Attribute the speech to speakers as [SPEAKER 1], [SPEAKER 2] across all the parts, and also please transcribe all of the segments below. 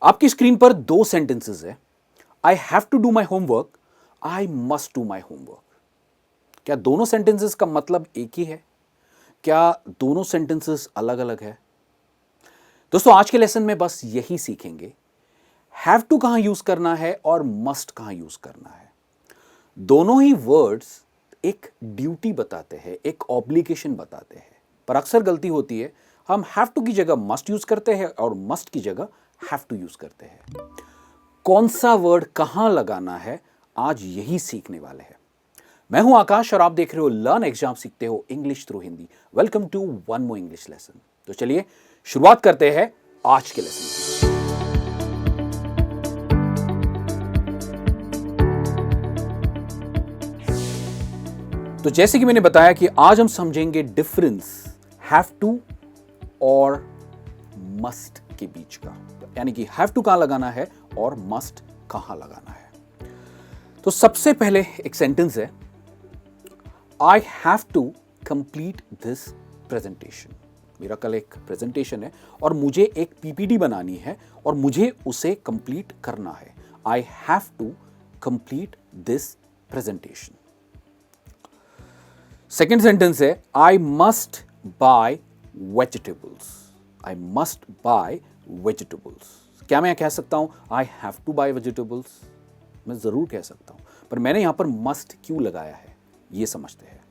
[SPEAKER 1] आपकी स्क्रीन पर दो सेंटेंसेस है, I have to do my homework, I must do my homework. क्या दोनों सेंटेंसेस का मतलब एक ही है? क्या दोनों सेंटेंसेस अलग अलग है? दोस्तों, आज के लेसन में बस यही सीखेंगे, हैव टू कहां यूज करना है और मस्ट कहां यूज करना है। दोनों ही वर्ड्स एक ड्यूटी बताते हैं, एक ऑब्लिगेशन बताते हैं, पर अक्सर गलती होती है, हम हैव टू की जगह मस्ट यूज करते हैं और मस्ट की जगह हैव टू यूज करते हैं। कौन सा वर्ड कहां लगाना है, आज यही सीखने वाले हैं। मैं हूं आकाश और आप देख रहे हो लर्न एग्जाम सीखते हो English through Hindi. Welcome to one more English lesson. तो चलिए शुरुआत करते हैं आज के लेसन की। तो जैसे कि मैंने बताया कि आज हम समझेंगे डिफरेंस हैव टू और मस्ट के बीच का, यानी कि हैव टू कहां लगाना है और मस्ट कहां लगाना है। तो सबसे पहले एक सेंटेंस है, I have to complete this presentation. मेरा कल एक प्रेजेंटेशन है और मुझे एक पीपीटी बनानी है और मुझे उसे कंप्लीट करना है। I have to complete this presentation. Second sentence है, I must buy vegetables. I must buy vegetables. क्या मैं कह सकता हूं I have to buy vegetables? मैं जरूर कह सकता हूं, पर मैंने यहां पर मस्ट क्यों लगाया है यह समझते हैं।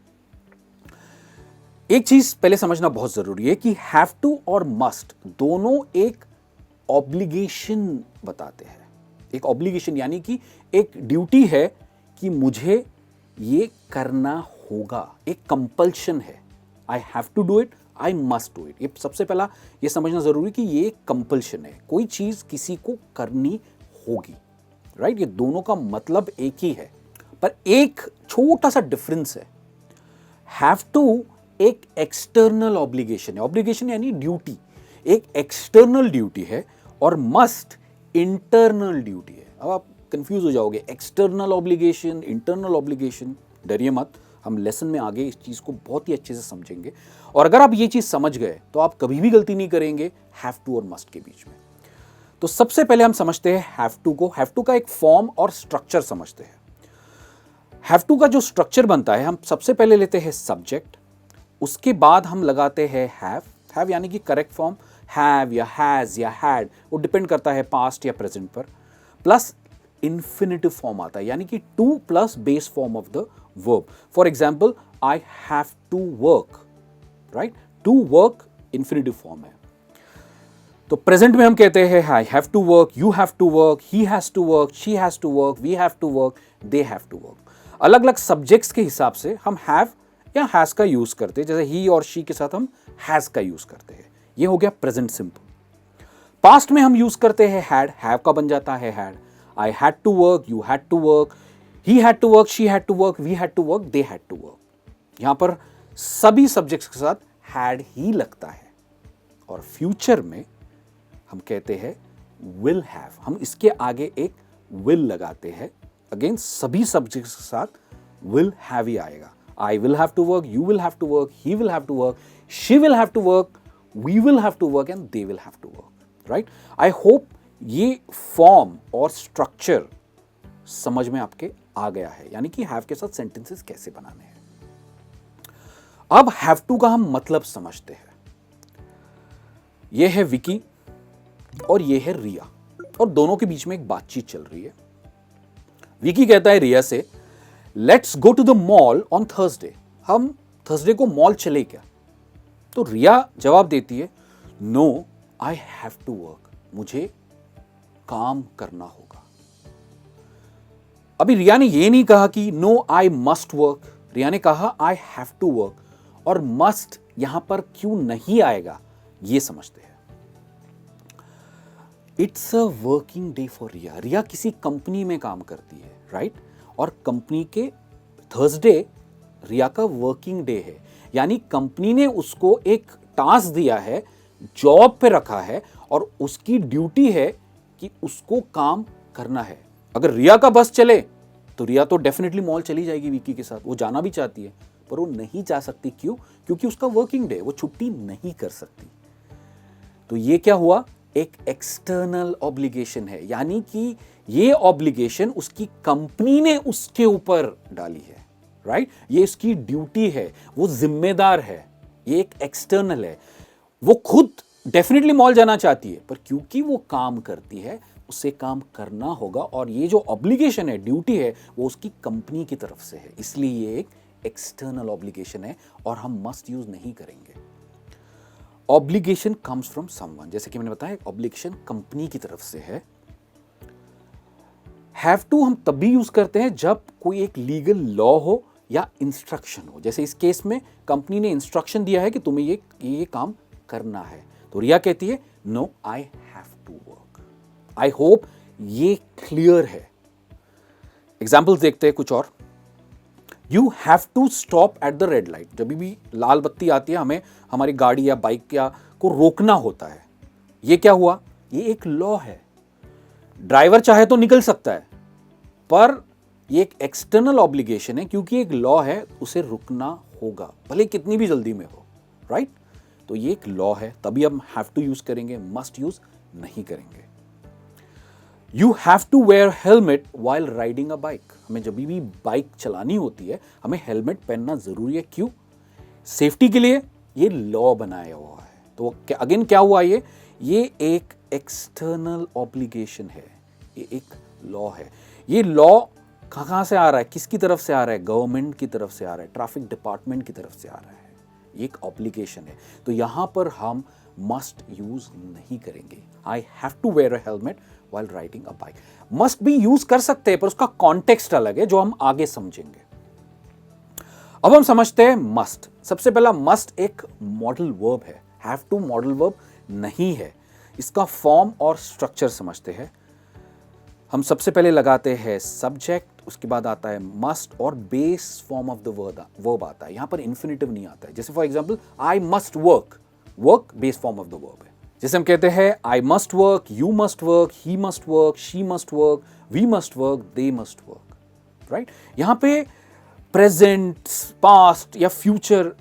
[SPEAKER 1] एक चीज पहले समझना बहुत जरूरी है कि हैव टू और मस्ट दोनों एक ऑब्लिगेशन बताते हैं। एक ऑब्लिगेशन यानी कि एक ड्यूटी है कि मुझे ये करना होगा, एक कंपल्शन है। I have to do it, I must do it. ये सबसे पहला ये समझना जरूरी कि ये कंपल्शन है, कोई चीज किसी को करनी होगी, राइट। ये दोनों का मतलब एक ही है, पर एक छोटा सा डिफरेंस है। हैव टू एक एक्सटर्नल ऑब्लिगेशन है, ऑब्लिगेशन यानी ड्यूटी, एक एक्सटर्नल ड्यूटी है, और मस्ट इंटरनल ड्यूटी है। अब आप कंफ्यूज हो जाओगे, एक्सटर्नल ऑब्लिगेशन, इंटरनल ऑब्लिगेशन। डरिए मत, हम लेसन में आगे इस चीज को बहुत ही अच्छे से समझेंगे, और अगर आप ये चीज समझ गए तो आप कभी भी गलती नहीं करेंगे हैव टू और मस्ट के बीच में। तो सबसे पहले हम समझते हैं हैव टू को। हैव टू का एक फॉर्म और स्ट्रक्चर समझते हैं। हैव टू का जो स्ट्रक्चर बनता है, हम सबसे पहले लेते हैं सब्जेक्ट, उसके बाद हम लगाते हैं हैव यानी कि करेक्ट फॉर्म, हैव या हैज या हैड, वो डिपेंड करता है पास्ट या प्रेजेंट पर, प्लस इंफिनिटिव फॉर्म आता है, यानी कि to plus base form of the verb. For example, I have to work, right. To work infinitive form है। तो प्रेजेंट में हम कहते हैं I have to work, you have to work, he has to work, she has to work, we have to work, they have to work. अलग अलग subjects के हिसाब से हम हैव या हैज का यूज करते हैं, जैसे ही और शी के साथ हम हैज का यूज करते हैं। ये हो गया प्रेजेंट सिंपल। पास्ट में हम यूज करते हैं हैव का बन जाता है had. I had to work, you had to work, he had to work, she had to work, we had to work, they had to work. यहां पर सभी सब्जेक्ट्स के साथ हैड ही लगता है। और फ्यूचर में हम कहते हैं विल हैव, हम इसके आगे एक विल लगाते हैं। अगेन सभी सब्जेक्ट्स के साथ विल हैव ही आएगा। I will have to work, you will have to work, he will have to work, she will have to work, we will have to work and they will have to work, right? I hope ये form और structure समझ में आपके आ गया है, यानी कि have के साथ सेंटेंसेस कैसे बनाने हैं। अब हैव टू का हम मतलब समझते हैं। ये है विकी और ये है रिया, और दोनों के बीच में एक बातचीत चल रही है। विकी कहता है रिया से, let's go to the mall on Thursday. हम थर्सडे को मॉल चले क्या? तो रिया जवाब देती है, no I have to work, मुझे काम करना होगा। अभी रिया ने यह नहीं कहा कि no I must work, Riya ने कहा आई हैव टू वर्क, और मस्ट यहां पर क्यों नहीं आएगा यह समझते हैं। It's a working day for Riya. Riya किसी कंपनी में काम करती है, राइट, और कंपनी के थर्सडे रिया का वर्किंग डे है, यानी कंपनी ने उसको एक टास्क दिया है, जॉब पे रखा है, और उसकी ड्यूटी है कि उसको काम करना है। अगर रिया का बस चले तो रिया तो डेफिनेटली मॉल चली जाएगी विकी के साथ, वो जाना भी चाहती है, पर वो नहीं जा सकती। क्यों? क्योंकि उसका वर्किंग डे, वो छुट्टी नहीं कर सकती। तो ये क्या हुआ, एक एक्सटर्नल ऑब्लिगेशन है, यानी कि ये ऑब्लिगेशन उसकी कंपनी ने उसके ऊपर डाली है, राइट? ये इसकी ड्यूटी है, वो जिम्मेदार है, ये एक एक्सटर्नल है। वो खुद डेफिनेटली मॉल जाना चाहती है, पर क्योंकि वो काम करती है, उसे काम करना होगा, और ये जो ऑब्लिगेशन है, ड्यूटी है, वो उसकी कंपनी की तरफ से है, इसलिए ये एक एक्सटर्नल ऑब्लिगेशन है और हम मस्ट यूज नहीं करेंगे। ऑब्लिगेशन कम्स फ्रॉम समवन, जैसे कि मैंने बताया, ऑब्लिगेशन कंपनी की तरफ से है। हैव टू हम तब भी यूज करते हैं जब कोई एक लीगल लॉ हो या इंस्ट्रक्शन हो। जैसे इस केस में कंपनी ने इंस्ट्रक्शन दिया है कि तुम्हें ये काम करना है, तो रिया कहती है no I have to work. I hope ये क्लियर है। एग्जाम्पल्स देखते हैं कुछ और। You have to stop at the red light, जब भी लाल बत्ती आती है हमें हमारी गाड़ी या बाइक या को रोकना होता है। ये क्या हुआ? ये एक लॉ है। ड्राइवर चाहे तो निकल सकता है, पर ये एक एक्सटर्नल ऑब्लिगेशन है, क्योंकि एक लॉ है, उसे रुकना होगा, भले कितनी भी जल्दी में हो, राइट? तो ये एक लॉ है, तभी हम हैव टू यूज करेंगे, मस्ट यूज नहीं करेंगे। You have to wear helmet while riding a bike, हमें जब भी बाइक चलानी होती है हमें हेलमेट पहनना जरूरी है। क्यों? सेफ्टी के लिए ये लॉ बनाया हुआ है। तो अगेन क्या हुआ? ये एक एक्सटर्नल ऑब्लिगेशन है, ये एक लॉ है। ये लॉ कहाँ से आ रहा है, किसकी तरफ से आ रहा है? गवर्नमेंट की तरफ से आ रहा है, ट्रैफिक डिपार्टमेंट की तरफ से आ रहा है। ये एक ऑब्लिगेशन है, तो यहां पर हम मस्ट यूज नहीं करेंगे। I have to wear a helmet while riding a bike. Must भी यूज कर सकते हैं, पर उसका कॉन्टेक्स्ट अलग है, जो हम आगे समझेंगे। अब हम समझते हैं मस्ट। सबसे पहला, मस्ट एक मॉडल वर्ब है, हैव टू मॉडल वर्ब नहीं है। इसका फॉर्म और स्ट्रक्चर समझते हैं। हम सबसे पहले लगाते हैं सब्जेक्ट, उसके बाद आता है मस्ट, और base form of the verb आता है। यहां पर इन्फिनिटिव नहीं आता है। जैसे for example I must work, work base form of the verb है। जैसे हम कहते हैं I must work, you must work, he must work, she must work, we must work, they must work, right? यहां पे प्रेजेंट, पास्ट या future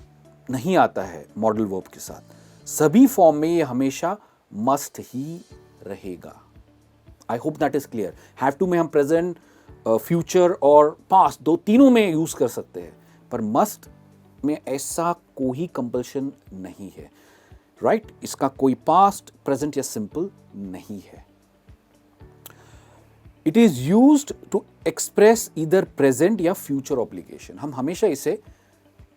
[SPEAKER 1] नहीं आता है मॉडल वर्ब के साथ। सभी फॉर्म में ये हमेशा मस्ट ही रहेगा। I hope that is clear. Have to में हम प्रेजेंट, फ्यूचर और पास्ट दो तीनों में यूज कर सकते हैं, पर मस्ट में ऐसा कोई कंपल्शन नहीं है, राइट? इसका कोई पास्ट, प्रेजेंट या सिंपल नहीं है। It is used to express either present या फ्यूचर ऑब्लिगेशन। हम हमेशा इसे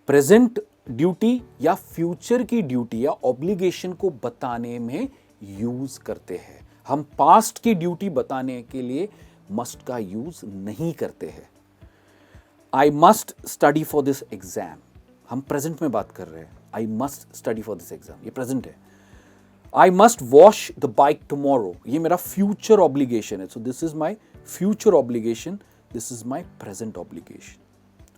[SPEAKER 1] प्रेजेंट ड्यूटी या फ्यूचर की ड्यूटी या ऑब्लिगेशन को बताने में यूज करते हैं। हम पास्ट की ड्यूटी बताने के लिए मस्ट का यूज नहीं करते हैं। I must study for this exam, हम प्रेजेंट में बात कर रहे हैं। I must study for this exam, ये प्रेजेंट है। I must wash the bike tomorrow, ये मेरा फ्यूचर ऑब्लिगेशन है। So this is my future obligation, this is my present obligation.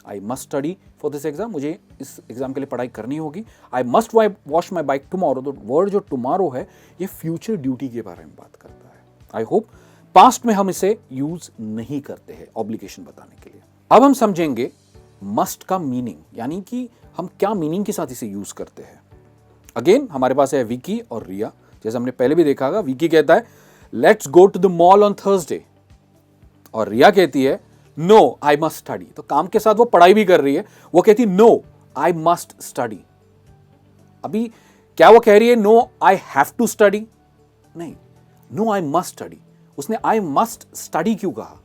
[SPEAKER 1] I must study for this exam, मुझे इस exam के लिए पढ़ाई करनी होगी। I must wash my bike tomorrow, तो वर्ड जो टुमारो है ये फ्यूचर ड्यूटी के बारे में बात करता है। आई होप पास्ट में हम इसे यूज नहीं करते हैं ऑब्लिगेशन बताने के लिए। अब हम समझेंगे मस्ट का मीनिंग, यानी कि हम क्या मीनिंग के साथ इसे यूज करते हैं। अगेन हमारे पास है विकी और रिया। जैसे हमने पहले भी देखा होगा, विकी कहता है let's go to the mall on Thursday, और रिया कहती है नो आई मस्ट स्टडी। तो काम के साथ वो पढ़ाई भी कर रही है। वो कहती है नो आई मस्ट स्टडी। अभी क्या वो कह रही है no I have to study? नहीं, नो आई मस्ट स्टडी। उसने आई मस्ट स्टडी क्यों कहा?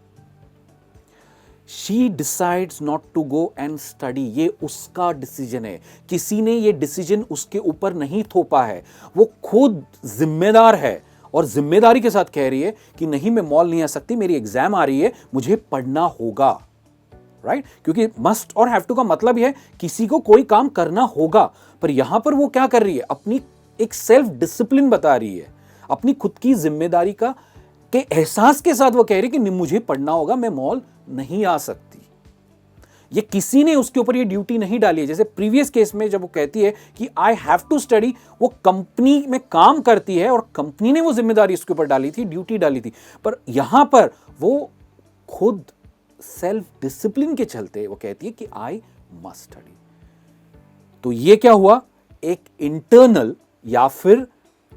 [SPEAKER 1] She decides not to go and study, ये उसका डिसीजन है। किसी ने ये डिसीजन उसके ऊपर नहीं थोपा है, वो खुद जिम्मेदार है और जिम्मेदारी के साथ कह रही है कि नहीं मैं मॉल नहीं आ सकती, मेरी एग्जाम आ रही है, मुझे पढ़ना होगा, राइट? क्योंकि मस्ट और हैव टू का मतलब यह है किसी को कोई काम करना होगा, पर यहां पर वो क्या कर रही है? अपनी एक सेल्फ डिसिप्लिन बता रही है, अपनी खुद की जिम्मेदारी का के एहसास के साथ वो कह रही है कि मुझे पढ़ना होगा, मैं मॉल नहीं आ सकती। ये किसी ने उसके ऊपर ये ड्यूटी नहीं डाली है। जैसे प्रीवियस केस में जब वो कहती है कि आई हैव टू स्टडी, वो कंपनी में काम करती है और कंपनी ने वो जिम्मेदारी उसके ऊपर डाली थी, ड्यूटी डाली थी, पर यहां पर वो खुद सेल्फ डिसिप्लिन के चलते वो कहती है कि आई मस्ट स्टडी। तो ये क्या हुआ? एक इंटरनल या फिर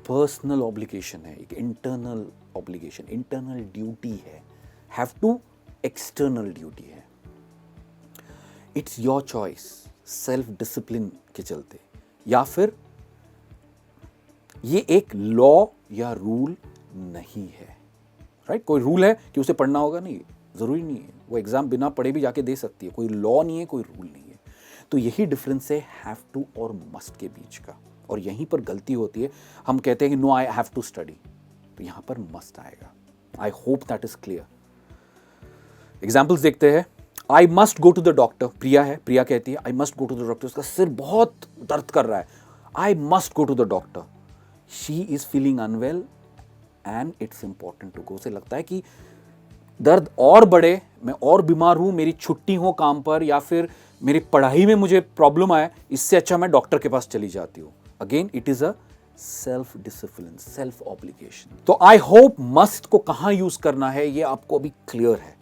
[SPEAKER 1] पर्सनल ऑब्लिगेशन है, एक इंटरनल ऑब्लिगेशन, इंटरनल ड्यूटी है। हैव टू एक्सटर्नल ड्यूटी है। It's your choice, self discipline के चलते, या फिर ये एक लॉ या रूल नहीं है, राइट? कोई रूल है कि उसे पढ़ना होगा? नहीं, जरूरी नहीं है। वो एग्जाम बिना पढ़े भी जाके दे सकती है। कोई लॉ नहीं है, कोई रूल नहीं है। तो यही डिफरेंस है हैव टू और मस्ट के बीच का, और यहीं पर गलती होती है। हम कहते हैं कि no I have to study, तो यहां पर मस्ट आएगा। I hope that is clear. Examples देखते हैं। I must go to the doctor. Priya है, प्रिया कहती है I must go to the doctor. उसका सिर बहुत दर्द कर रहा है। I must go to the doctor. She is feeling unwell and it's important to go. उसे लगता है कि दर्द और बढ़े, मैं और बीमार हूं, मेरी छुट्टी हो काम पर, या फिर मेरी पढ़ाई में मुझे प्रॉब्लम आए, इससे अच्छा मैं डॉक्टर के पास चली जाती हूं। Again it is a self discipline, self obligation. तो आई होप मस्ट को कहां यूज करना है ये आपको अभी क्लियर है।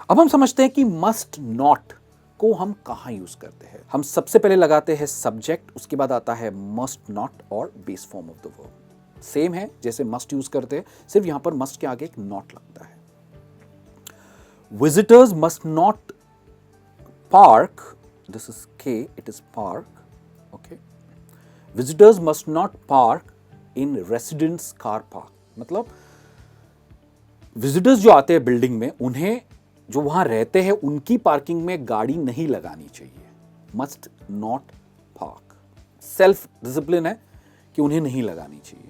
[SPEAKER 1] अब हम समझते हैं कि मस्ट नॉट को हम कहां यूज करते हैं। हम सबसे पहले लगाते हैं सब्जेक्ट, उसके बाद आता है मस्ट नॉट और base form of the verb. Same है जैसे मस्ट यूज करते हैं, सिर्फ यहां पर मस्ट के आगे एक नॉट लगता है। Visitors must not park, this is के, it is park, okay. Visitors must not park in residents car park. मतलब विजिटर्स जो आते हैं बिल्डिंग में, उन्हें जो वहां रहते हैं उनकी पार्किंग में गाड़ी नहीं लगानी चाहिए। Must not park. Self discipline है कि उन्हें नहीं लगानी चाहिए,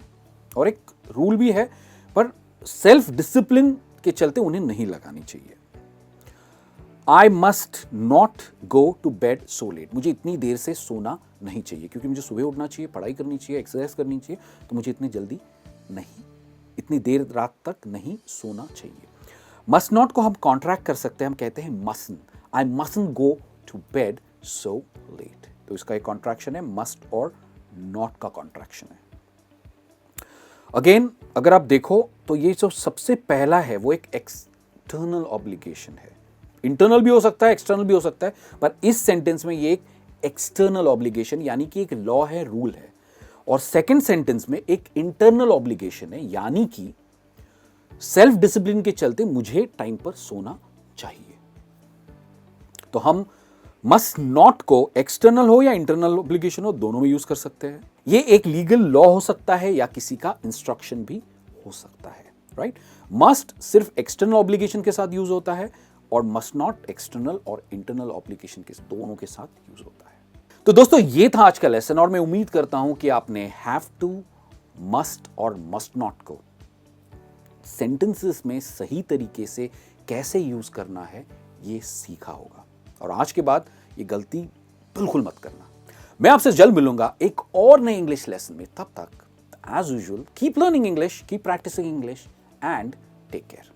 [SPEAKER 1] और एक रूल भी है, पर सेल्फ डिसिप्लिन के चलते उन्हें नहीं लगानी चाहिए। I must not go to bed so late. मुझे इतनी देर से सोना नहीं चाहिए, क्योंकि मुझे सुबह उठना चाहिए, पढ़ाई करनी चाहिए, एक्सरसाइज करनी चाहिए, तो मुझे इतनी जल्दी नहीं, इतनी देर रात तक नहीं सोना चाहिए। मस्ट नॉट को हम कॉन्ट्रैक्ट कर सकते हैं, हम कहते हैं mustn't. I mustn't go to bed so late. तो इसका एक कॉन्ट्रैक्शन है, मस्ट और नॉट का कॉन्ट्रैक्शन है। अगेन अगर आप देखो तो ये जो सबसे पहला है वो एक एक्सटर्नल ऑब्लिगेशन है। इंटरनल भी हो सकता है, एक्सटर्नल भी हो सकता है, पर इस सेंटेंस में ये एक एक्सटर्नल ऑब्लिगेशन यानी कि एक लॉ है, रूल है। और सेकंड सेंटेंस में एक इंटरनल ऑब्लिगेशन है, यानी कि सेल्फ डिसिप्लिन के चलते मुझे टाइम पर सोना चाहिए। तो हम मस्ट नॉट को एक्सटर्नल हो या इंटरनल ऑब्लिगेशन हो, दोनों में यूज कर सकते हैं। ये एक लीगल लॉ हो सकता है या किसी का इंस्ट्रक्शन भी हो सकता है, राइट? मस्ट सिर्फ एक्सटर्नल ऑब्लिगेशन के साथ यूज होता है, और मस्ट नॉट एक्सटर्नल और इंटरनल ऑब्लिगेशन के दोनों के साथ यूज होता है। तो दोस्तों ये था आज का लेसन, और मैं उम्मीद करता हूं कि आपने हैव टू, मस्ट और मस्ट नॉट को सेंटेंसेस में सही तरीके से कैसे यूज करना है ये सीखा होगा। और आज के बाद ये गलती बिल्कुल मत करना। मैं आपसे जल्द मिलूंगा एक और नए इंग्लिश लेसन में। तब तक as usual keep learning English, keep practising English and take care.